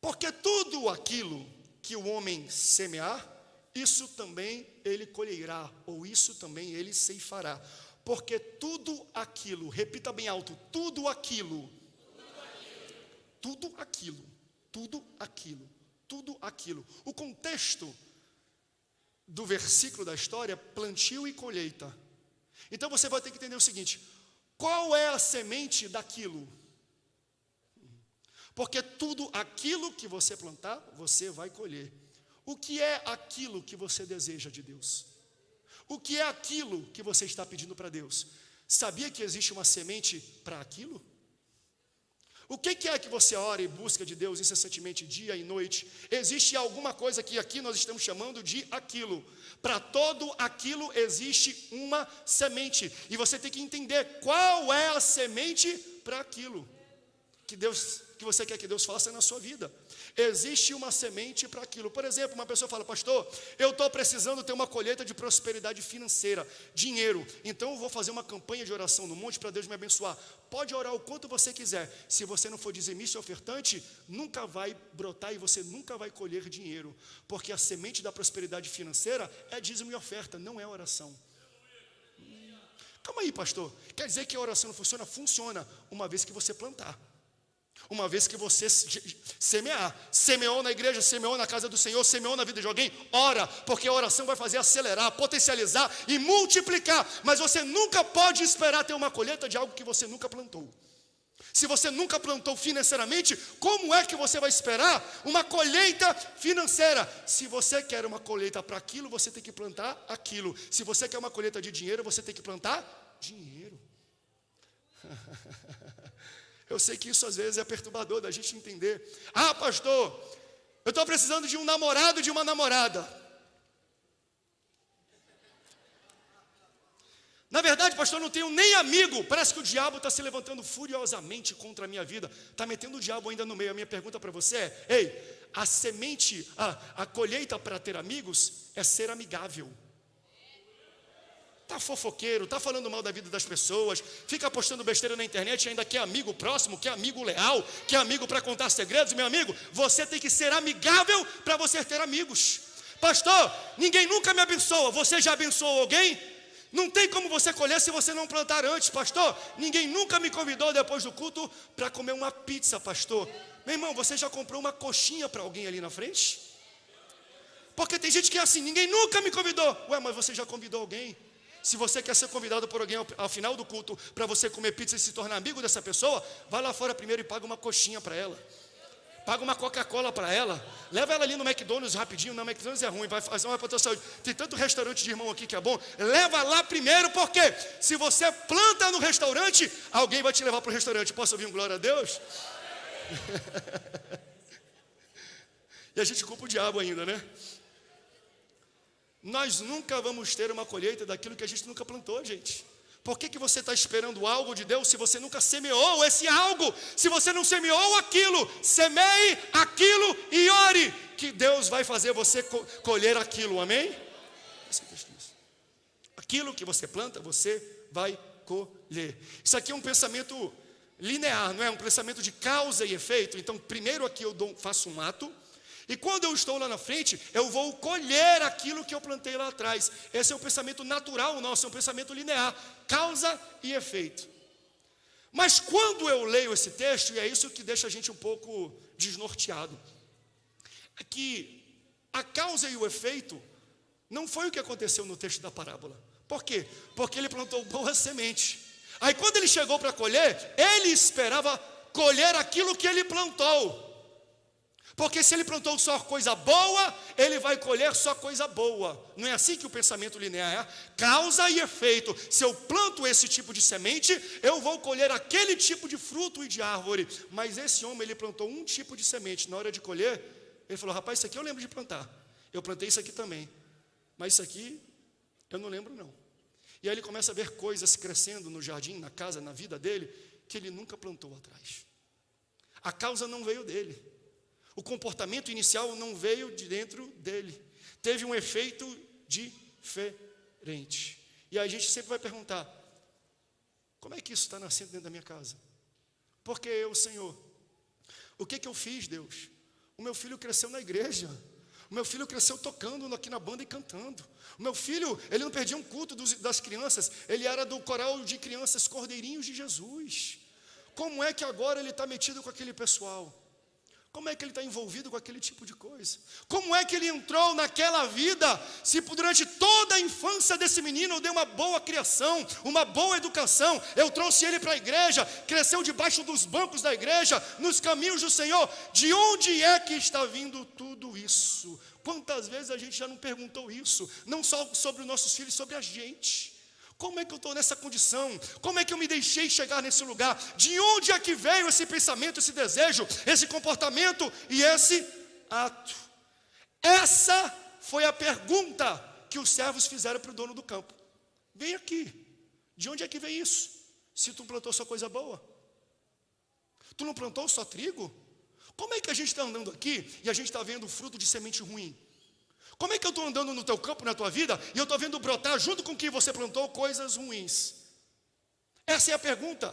Porque tudo aquilo que o homem semear, isso também ele colherá, ou isso também ele ceifará. Porque tudo aquilo, repita bem alto, tudo aquilo, tudo aquilo, tudo aquilo, tudo aquilo. O contexto do versículo da história é plantio e colheita. Então você vai ter que entender o seguinte: qual é a semente daquilo? Porque tudo aquilo que você plantar, você vai colher. O que é aquilo que você deseja de Deus? O que é aquilo que você está pedindo para Deus? Sabia que existe uma semente para aquilo? O que é que você ora e busca de Deus incessantemente, dia e noite? Existe alguma coisa que aqui nós estamos chamando de aquilo. Para todo aquilo existe uma semente. E você tem que entender qual é a semente para aquilo que você quer que Deus faça na sua vida. Existe uma semente para aquilo. Por exemplo, uma pessoa fala: pastor, eu estou precisando ter uma colheita de prosperidade financeira, dinheiro, então eu vou fazer uma campanha de oração no monte para Deus me abençoar. Pode orar o quanto você quiser, se você não for dizimista e ofertante, nunca vai brotar e você nunca vai colher dinheiro, porque a semente da prosperidade financeira é dízimo e oferta, não é oração. Calma aí, pastor, quer dizer que a oração não funciona? Funciona, uma vez que você plantar. Uma vez que você semear, semeou na igreja, semeou na casa do Senhor, semeou na vida de alguém, ora, porque a oração vai fazer acelerar, potencializar e multiplicar. Mas você nunca pode esperar ter uma colheita de algo que você nunca plantou. Se você nunca plantou financeiramente, como é que você vai esperar uma colheita financeira? Se você quer uma colheita para aquilo, você tem que plantar aquilo. Se você quer uma colheita de dinheiro, você tem que plantar dinheiro. Eu sei que isso às vezes é perturbador da gente entender. Ah, pastor, eu estou precisando de um namorado, de uma namorada. Na verdade, pastor, eu não tenho nem amigo. Parece que o diabo está se levantando furiosamente contra a minha vida. Está metendo o diabo ainda no meio. A minha pergunta para você é: ei, a semente, a colheita para ter amigos é ser amigável. Está fofoqueiro, está falando mal da vida das pessoas, fica postando besteira na internet e ainda quer amigo próximo, quer amigo leal, quer amigo para contar segredos. Meu amigo, você tem que ser amigável para você ter amigos. Pastor, ninguém nunca me abençoa. Você já abençoou alguém? Não tem como você colher se você não plantar antes. Pastor, ninguém nunca me convidou depois do culto para comer uma pizza, pastor. Meu irmão, você já comprou uma coxinha para alguém ali na frente? Porque tem gente que é assim: ninguém nunca me convidou. Ué, mas você já convidou alguém? Se você quer ser convidado por alguém ao final do culto para você comer pizza e se tornar amigo dessa pessoa, vai lá fora primeiro e paga uma coxinha para ela. Paga uma Coca-Cola para ela. Leva ela ali no McDonald's rapidinho. Não, McDonald's é ruim, vai fazer uma para a tua saúde. Tem tanto restaurante de irmão aqui que é bom. Leva lá primeiro, porque se você planta no restaurante, alguém vai te levar para o restaurante. Posso ouvir um glória a Deus? E a gente culpa o diabo ainda, né? Nós nunca vamos ter uma colheita daquilo que a gente nunca plantou, gente. Por que você está esperando algo de Deus se você nunca semeou esse algo? Se você não semeou aquilo, semeie aquilo e ore, que Deus vai fazer você colher aquilo, amém? Aquilo que você planta, você vai colher. Isso aqui é um pensamento linear, não é? Um pensamento de causa e efeito. Então, primeiro aqui eu faço um ato, e quando eu estou lá na frente, eu vou colher aquilo que eu plantei lá atrás. Esse é o pensamento natural nosso, é um pensamento linear, causa e efeito. Mas quando eu leio esse texto, e é isso que deixa a gente um pouco desnorteado, é que a causa e o efeito não foi o que aconteceu no texto da parábola. Por quê? Porque ele plantou boa semente. Aí quando ele chegou para colher, ele esperava colher aquilo que ele plantou. Porque se ele plantou só coisa boa, ele vai colher só coisa boa. Não é assim que o pensamento linear é? Causa e efeito. Se eu planto esse tipo de semente, eu vou colher aquele tipo de fruto e de árvore. Mas esse homem, ele plantou um tipo de semente. Na hora de colher, ele falou: rapaz, isso aqui eu lembro de plantar. Eu plantei isso aqui também. Mas isso aqui, eu não lembro não. E aí ele começa a ver coisas crescendo no jardim, na casa, na vida dele, que ele nunca plantou atrás. A causa não veio dele. O comportamento inicial não veio de dentro dele. Teve um efeito diferente. E aí a gente sempre vai perguntar: como é que isso está nascendo dentro da minha casa? Porque eu, Senhor, o que eu fiz, Deus? O meu filho cresceu na igreja. O meu filho cresceu tocando aqui na banda e cantando. O meu filho, ele não perdia um culto das crianças. Ele era do coral de crianças Cordeirinhos de Jesus. Como é que agora ele está metido com aquele pessoal? Como é que ele está envolvido com aquele tipo de coisa? Como é que ele entrou naquela vida, se durante toda a infância desse menino eu dei uma boa criação, uma boa educação, eu trouxe ele para a igreja, cresceu debaixo dos bancos da igreja, nos caminhos do Senhor? De onde é que está vindo tudo isso? Quantas vezes a gente já não perguntou isso? Não só sobre os nossos filhos, sobre a gente. Como é que eu estou nessa condição? Como é que eu me deixei chegar nesse lugar? De onde é que veio esse pensamento, esse desejo, esse comportamento e esse ato? Essa foi a pergunta que os servos fizeram para o dono do campo. Vem aqui, de onde é que vem isso? Se tu plantou só coisa boa? Tu não plantou só trigo? Como é que a gente está andando aqui e a gente está vendo fruto de semente ruim? Como é que eu estou andando no teu campo, na tua vida, e eu estou vendo brotar junto com que você plantou coisas ruins? Essa é a pergunta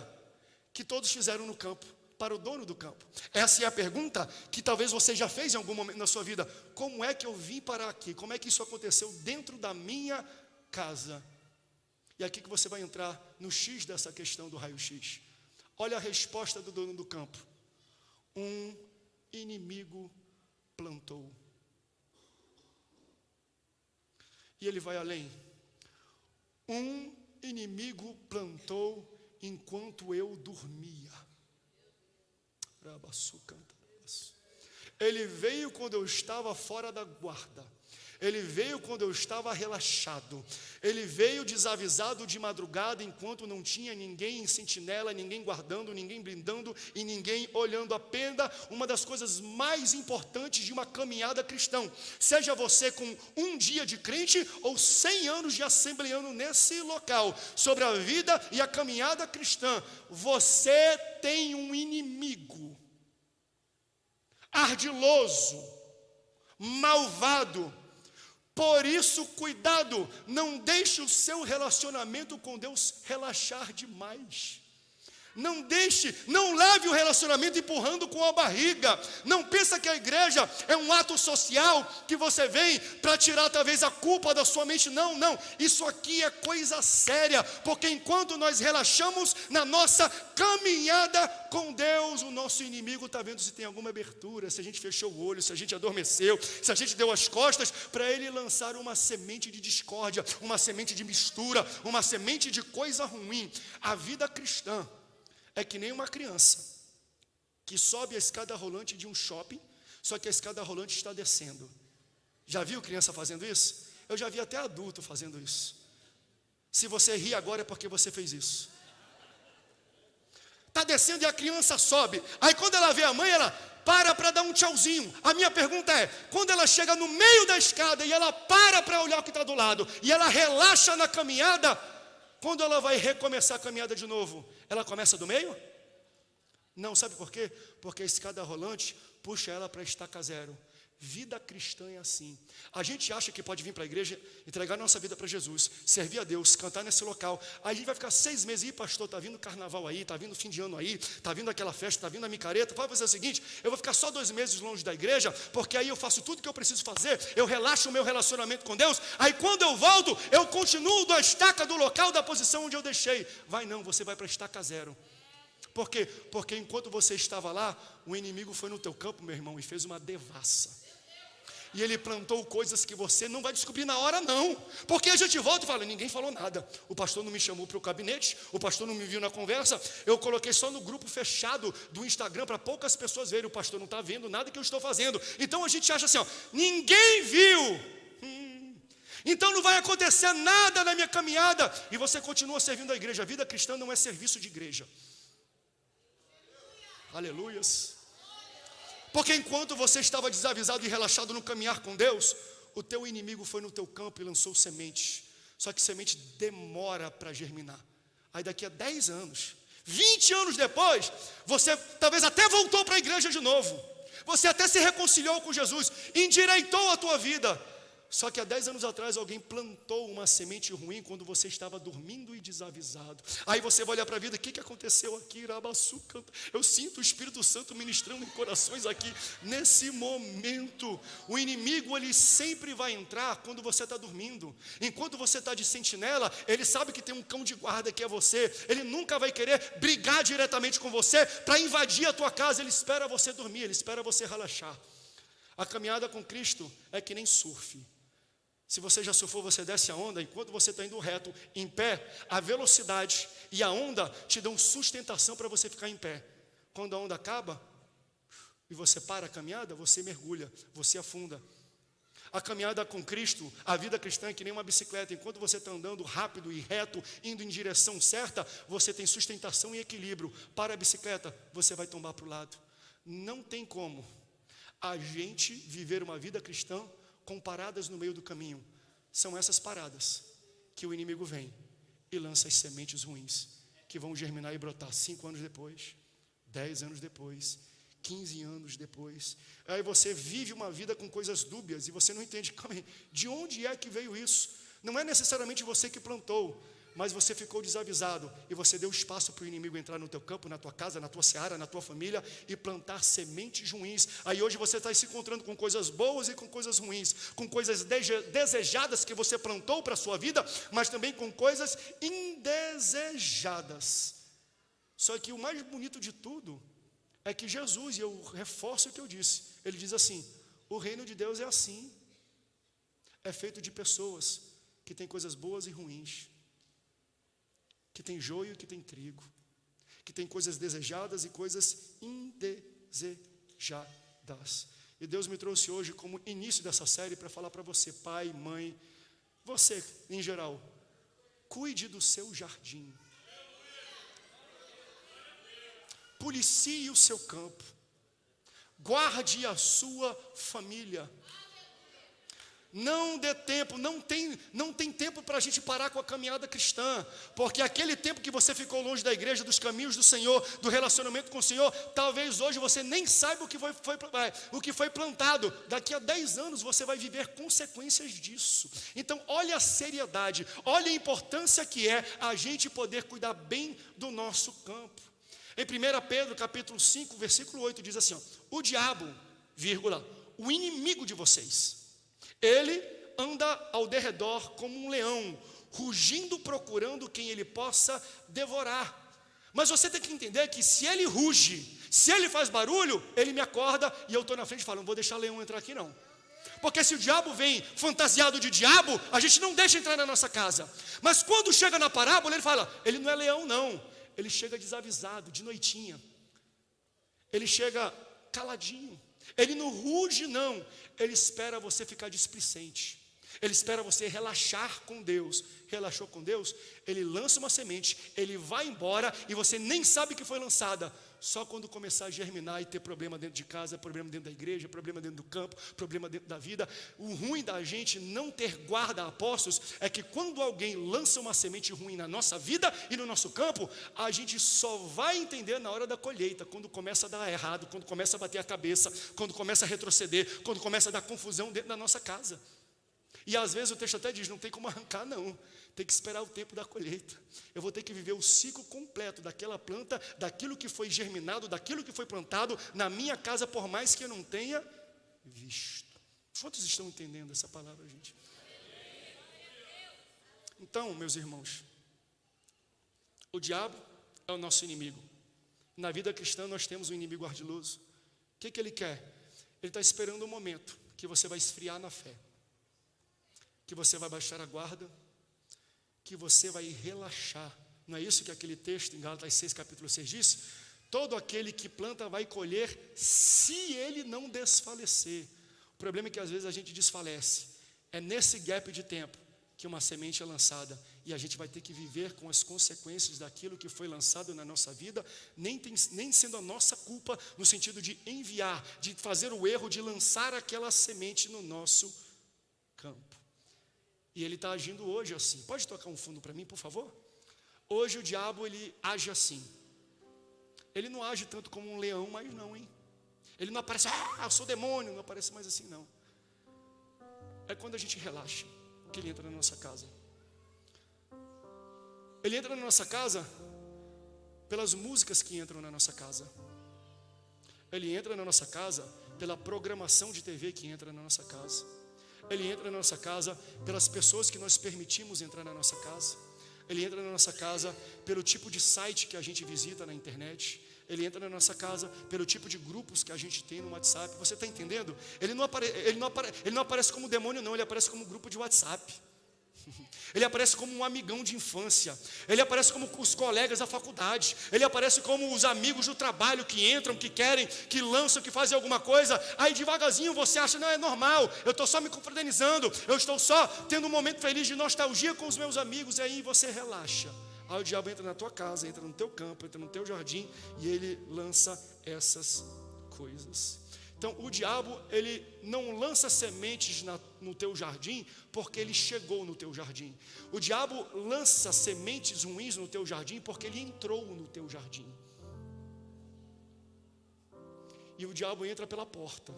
que todos fizeram no campo, para o dono do campo. Essa é a pergunta que talvez você já fez em algum momento na sua vida. Como é que eu vim parar aqui? Como é que isso aconteceu dentro da minha casa? E aqui que você vai entrar no X dessa questão do raio-X. Olha a resposta do dono do campo. Um inimigo plantou. E ele vai além. Um inimigo plantou enquanto eu dormia. Ele veio quando eu estava fora da guarda. Ele veio quando eu estava relaxado. Ele veio desavisado de madrugada, enquanto não tinha ninguém em sentinela, ninguém guardando, ninguém blindando e ninguém olhando a penda. Uma das coisas mais importantes de uma caminhada cristã, seja você com um dia de crente ou 100 anos de assembleano nesse local, sobre a vida e a caminhada cristã, você tem um inimigo ardiloso, malvado. Por isso, cuidado, não deixe o seu relacionamento com Deus relaxar demais. Não leve o relacionamento empurrando com a barriga. Não pensa que a igreja é um ato social que você vem para tirar talvez a culpa da sua mente. Não. Isso aqui é coisa séria, porque enquanto nós relaxamos na nossa caminhada com Deus, o nosso inimigo está vendo se tem alguma abertura, se a gente fechou o olho, se a gente adormeceu, se a gente deu as costas, para ele lançar uma semente de discórdia, uma semente de mistura, uma semente de coisa ruim. A vida cristã é que nem uma criança que sobe a escada rolante de um shopping, só que a escada rolante está descendo. Já viu criança fazendo isso? Eu já vi até adulto fazendo isso. Se você ri agora é porque você fez isso. Está descendo e a criança sobe. Aí quando ela vê a mãe, ela para dar um tchauzinho. A minha pergunta é, quando ela chega no meio da escada e ela para olhar o que está do lado, e ela relaxa na caminhada, quando ela vai recomeçar a caminhada de novo, ela começa do meio? Não, sabe por quê? Porque a escada rolante puxa ela para a estaca zero. Vida cristã é assim. A gente acha que pode vir para a igreja, entregar nossa vida para Jesus, servir a Deus, cantar nesse local. Aí a gente vai ficar 6 meses, pastor, está vindo carnaval aí, está vindo fim de ano aí, está vindo aquela festa, está vindo a micareta. Vai fazer o seguinte, eu vou ficar só 2 meses longe da igreja, porque aí eu faço tudo que eu preciso fazer, eu relaxo o meu relacionamento com Deus. Aí quando eu volto, eu continuo da estaca do local, da posição onde eu deixei. Vai não, você vai para a estaca zero. Por quê? Porque enquanto você estava lá, o inimigo foi no teu campo, meu irmão, e fez uma devassa. E ele plantou coisas que você não vai descobrir na hora, não. Porque a gente volta e fala, ninguém falou nada. O pastor não me chamou para o gabinete, o pastor não me viu na conversa. Eu coloquei só no grupo fechado do Instagram para poucas pessoas verem. O pastor não está vendo nada que eu estou fazendo. Então a gente acha assim, ninguém viu. Então não vai acontecer nada na minha caminhada. E você continua servindo a igreja. A vida cristã não é serviço de igreja. Aleluias. Porque enquanto você estava desavisado e relaxado no caminhar com Deus, o teu inimigo foi no teu campo e lançou sementes. Só que semente demora para germinar. Aí daqui a 10 anos, 20 anos depois, você talvez até voltou para a igreja de novo. Você até se reconciliou com Jesus, endireitou a tua vida. Só que há 10 anos atrás alguém plantou uma semente ruim quando você estava dormindo e desavisado. Aí você vai olhar para a vida, o que aconteceu aqui? Irabaçuca. Eu sinto o Espírito Santo ministrando em corações aqui. Nesse momento, o inimigo ele sempre vai entrar quando você está dormindo. Enquanto você está de sentinela, ele sabe que tem um cão de guarda que é você. Ele nunca vai querer brigar diretamente com você para invadir a tua casa. Ele espera você dormir, ele espera você relaxar. A caminhada com Cristo é que nem surf. Se você já surfou, você desce a onda, enquanto você está indo reto, em pé, a velocidade e a onda te dão sustentação para você ficar em pé. Quando a onda acaba, e você para a caminhada, você mergulha, você afunda. A caminhada com Cristo, a vida cristã é que nem uma bicicleta. Enquanto você está andando rápido e reto, indo em direção certa, você tem sustentação e equilíbrio. Para a bicicleta, você vai tombar para o lado. Não tem como a gente viver uma vida cristã com paradas no meio do caminho. São essas paradas que o inimigo vem e lança as sementes ruins, que vão germinar e brotar 5 anos depois, 10 anos depois, 15 anos depois. Aí você vive uma vida com coisas dúbias e você não entende, de onde é que veio isso? Não é necessariamente você que plantou, mas você ficou desavisado e você deu espaço para o inimigo entrar no teu campo, na tua casa, na tua seara, na tua família e plantar sementes ruins. Aí hoje você está se encontrando com coisas boas e com coisas ruins, com coisas desejadas que você plantou para a sua vida, mas também com coisas indesejadas. Só que o mais bonito de tudo é que Jesus, e eu reforço o que eu disse, ele diz assim, o reino de Deus é assim, é feito de pessoas que têm coisas boas e ruins, que tem joio e que tem trigo, que tem coisas desejadas e coisas indesejadas. E Deus me trouxe hoje como início dessa série para falar para você, pai, mãe, você em geral, cuide do seu jardim. Policie o seu campo. Guarde a sua família. Não dê tempo, não tem tempo para a gente parar com a caminhada cristã, porque aquele tempo que você ficou longe da igreja, dos caminhos do Senhor, do relacionamento com o Senhor, talvez hoje você nem saiba o que foi plantado. Daqui a 10 anos você vai viver consequências disso. Então olha a seriedade, olha a importância que é a gente poder cuidar bem do nosso campo. Em 1 Pedro capítulo 5, versículo 8 diz assim, ó, o diabo, vírgula, o inimigo de vocês, ele anda ao derredor como um leão, rugindo, procurando quem ele possa devorar. Mas você tem que entender que se ele ruge, se ele faz barulho, ele me acorda e eu estou na frente e falo, não vou deixar leão entrar aqui não. Porque se o diabo vem fantasiado de diabo, a gente não deixa entrar na nossa casa. Mas quando chega na parábola, ele fala, ele não é leão não, ele chega desavisado, de noitinha. Ele chega caladinho. Ele não ruge não, ele espera você ficar displicente, ele espera você relaxar com Deus. Relaxou com Deus, ele lança uma semente, ele vai embora e você nem sabe que foi lançada. Só quando começar a germinar e ter problema dentro de casa, problema dentro da igreja, problema dentro do campo, problema dentro da vida. O ruim da gente não ter guarda-apóstolos é que quando alguém lança uma semente ruim na nossa vida e no nosso campo, a gente só vai entender na hora da colheita, quando começa a dar errado, quando começa a bater a cabeça, quando começa a retroceder, quando começa a dar confusão dentro da nossa casa. E às vezes o texto até diz, não tem como arrancar não, tem que esperar o tempo da colheita. Eu vou ter que viver o ciclo completo daquela planta, daquilo que foi germinado, daquilo que foi plantado na minha casa, por mais que eu não tenha visto. Quantos estão entendendo essa palavra, gente? Então, meus irmãos, o diabo é o nosso inimigo. Na vida cristã nós temos um inimigo ardiloso. O que ele quer? Ele está esperando um momento que você vai esfriar na fé, que você vai baixar a guarda, que você vai relaxar. Não é isso que aquele texto em Gálatas 6, capítulo 6 diz? Todo aquele que planta vai colher, se ele não desfalecer. O problema é que às vezes a gente desfalece. É nesse gap de tempo que uma semente é lançada, e a gente vai ter que viver com as consequências daquilo que foi lançado na nossa vida, nem sendo a nossa culpa, no sentido de enviar, de fazer o erro de lançar aquela semente no nosso campo. E ele está agindo hoje assim. Pode tocar um fundo para mim, por favor? Hoje o diabo, ele age assim. Ele não age tanto como um leão, mas não, hein? Ele não aparece, eu sou demônio, não aparece mais assim, não. É quando a gente relaxa que ele entra na nossa casa. Ele entra na nossa casa pelas músicas que entram na nossa casa. Ele entra na nossa casa pela programação de TV que entra na nossa casa. Ele entra na nossa casa pelas pessoas que nós permitimos entrar na nossa casa. Ele entra na nossa casa pelo tipo de site que a gente visita na internet. Ele entra na nossa casa pelo tipo de grupos que a gente tem no WhatsApp. Você está entendendo? Ele não aparece como demônio não, ele aparece como grupo de WhatsApp. Ele aparece como um amigão de infância. Ele aparece como os colegas da faculdade. Ele aparece como os amigos do trabalho que entram, que querem, que lançam, que fazem alguma coisa. Aí devagarzinho você acha, não, é normal, eu estou só me confraternizando, eu estou só tendo um momento feliz de nostalgia com os meus amigos. E aí você relaxa. Aí o diabo entra na tua casa, entra no teu campo, entra no teu jardim, e ele lança essas coisas. Então o diabo, ele não lança sementes no teu jardim porque ele chegou no teu jardim. O diabo lança sementes ruins no teu jardim porque ele entrou no teu jardim. E o diabo entra pela porta.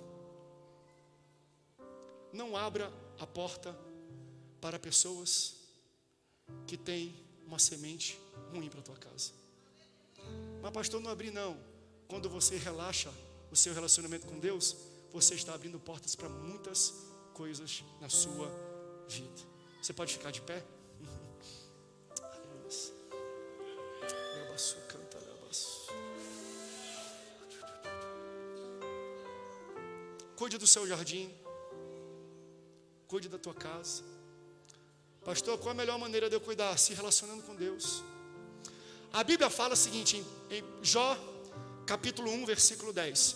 Não abra a porta para pessoas que têm uma semente ruim para a tua casa. Mas pastor, não abri não. Quando você relaxa o seu relacionamento com Deus, você está abrindo portas para muitas coisas na sua vida. Você pode ficar de pé? Cuide do seu jardim, cuide da tua casa. Pastor, qual a melhor maneira de eu cuidar? Se relacionando com Deus. A Bíblia fala o seguinte, em Jó capítulo 1, versículo 10.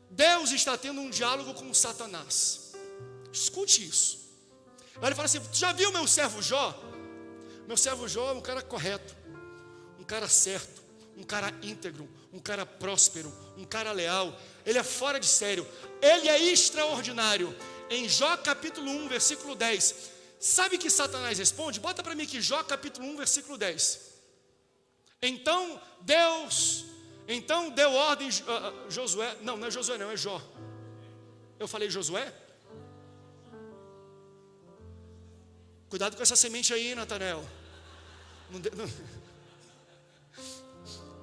Deus está tendo um diálogo com Satanás. Escute isso. Aí ele fala assim: já viu meu servo Jó? Meu servo Jó é um cara correto, um cara certo, um cara íntegro, um cara próspero, um cara leal. Ele é fora de sério, ele é extraordinário. Em Jó capítulo 1, versículo 10, sabe que Satanás responde? Bota para mim aqui, Jó capítulo 1, versículo 10. Então deu ordem Josué, não é Josué não, é Jó. Eu falei Josué? Cuidado com essa semente aí, Natanael.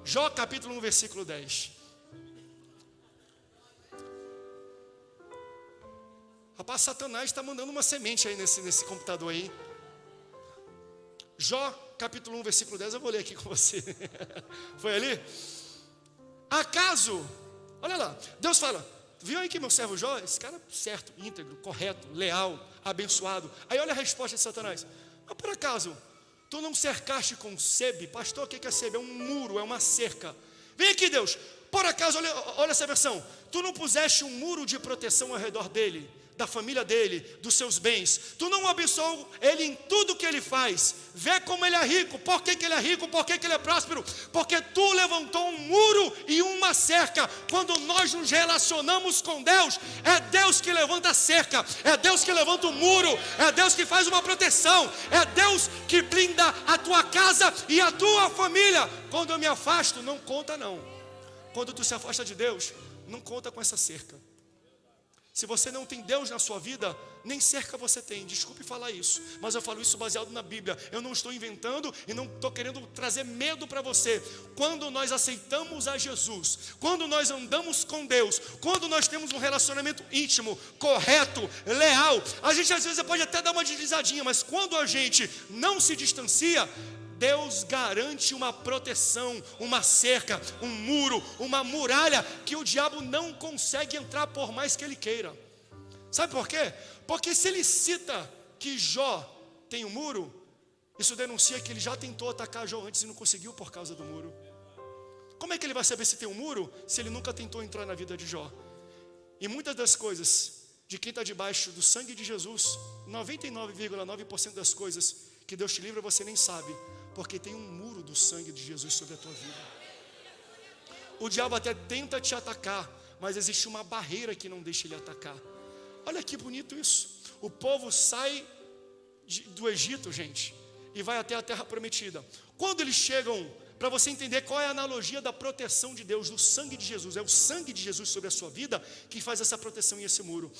Jó capítulo 1, versículo 10. Rapaz, Satanás está mandando uma semente aí nesse computador aí. Jó capítulo 1, versículo 10, eu vou ler aqui com você. Foi ali? Acaso, olha lá, Deus fala: viu aí que meu servo Jó, esse cara certo, íntegro, correto, leal, abençoado. Aí olha a resposta de Satanás: mas por acaso tu não cercaste com sebe? Pastor, o que é sebe? É um muro, é uma cerca. Vem aqui, Deus, por acaso, olha essa versão: tu não puseste um muro de proteção ao redor dele, da família dele, dos seus bens? Tu não abençoou ele em tudo que ele faz? Vê como ele é rico. Por que ele é rico? Por que ele é próspero? Porque tu levantou um muro e uma cerca. Quando nós nos relacionamos com Deus, é Deus que levanta a cerca, é Deus que levanta o muro, é Deus que faz uma proteção, é Deus que blinda a tua casa e a tua família. Quando eu me afasto, não conta não. Quando tu se afasta de Deus, não conta com essa cerca. Se você não tem Deus na sua vida, nem cerca você tem. Desculpe falar isso, mas eu falo isso baseado na Bíblia. Eu não estou inventando e não estou querendo trazer medo para você. Quando nós aceitamos a Jesus, quando nós andamos com Deus, quando nós temos um relacionamento íntimo, correto, leal, a gente às vezes pode até dar uma deslizadinha, mas quando a gente não se distancia, Deus garante uma proteção, uma cerca, um muro, uma muralha que o diabo não consegue entrar por mais que ele queira. Sabe por quê? Porque se ele cita que Jó tem um muro, isso denuncia que ele já tentou atacar Jó antes e não conseguiu por causa do muro. Como é que ele vai saber se tem um muro se ele nunca tentou entrar na vida de Jó? E muitas das coisas de quem está debaixo do sangue de Jesus, 99,9% das coisas que Deus te livra você nem sabe, porque tem um muro do sangue de Jesus sobre a tua vida. O diabo até tenta te atacar, mas existe uma barreira que não deixa ele atacar. Olha que bonito isso. O povo sai do Egito, gente, e vai até a terra prometida. Quando eles chegam, para você entender qual é a analogia da proteção de Deus, do sangue de Jesus, é o sangue de Jesus sobre a sua vida que faz essa proteção e esse muro.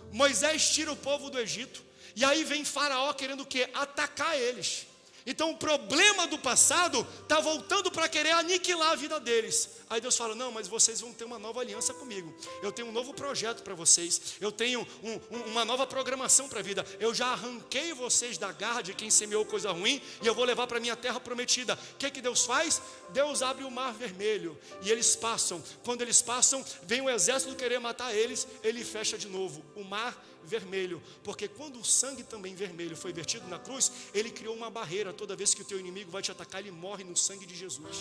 Moisés tira o povo do Egito, e aí vem Faraó querendo o quê? Atacar eles. Então o problema do passado está voltando para querer aniquilar a vida deles. Aí Deus fala: não, mas vocês vão ter uma nova aliança comigo. Eu tenho um novo projeto para vocês. Eu tenho uma nova programação para a vida. Eu já arranquei vocês da garra de quem semeou coisa ruim, e eu vou levar para a minha terra prometida. O que Deus faz? Deus abre o mar vermelho e eles passam. Quando eles passam, vem o exército querer matar eles, ele fecha de novo o mar vermelho, porque quando o sangue também vermelho foi vertido na cruz, ele criou uma barreira. Toda vez que o teu inimigo vai te atacar, ele morre no sangue de Jesus.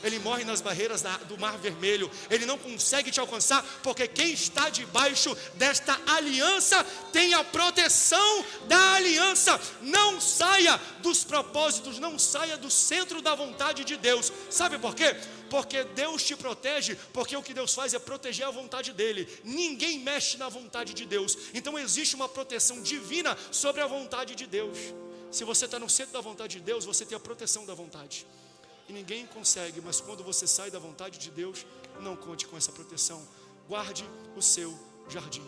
Ele morre nas barreiras do mar vermelho. Ele não consegue te alcançar, porque quem está debaixo desta aliança tem a proteção da aliança. Não saia dos propósitos, não saia do centro da vontade de Deus. Sabe por quê? Porque Deus te protege, porque o que Deus faz é proteger a vontade dele. Ninguém mexe na vontade de Deus. Então existe uma proteção divina sobre a vontade de Deus. Se você está no centro da vontade de Deus, você tem a proteção da vontade. E ninguém consegue, mas quando você sai da vontade de Deus, não conte com essa proteção. Guarde o seu jardim.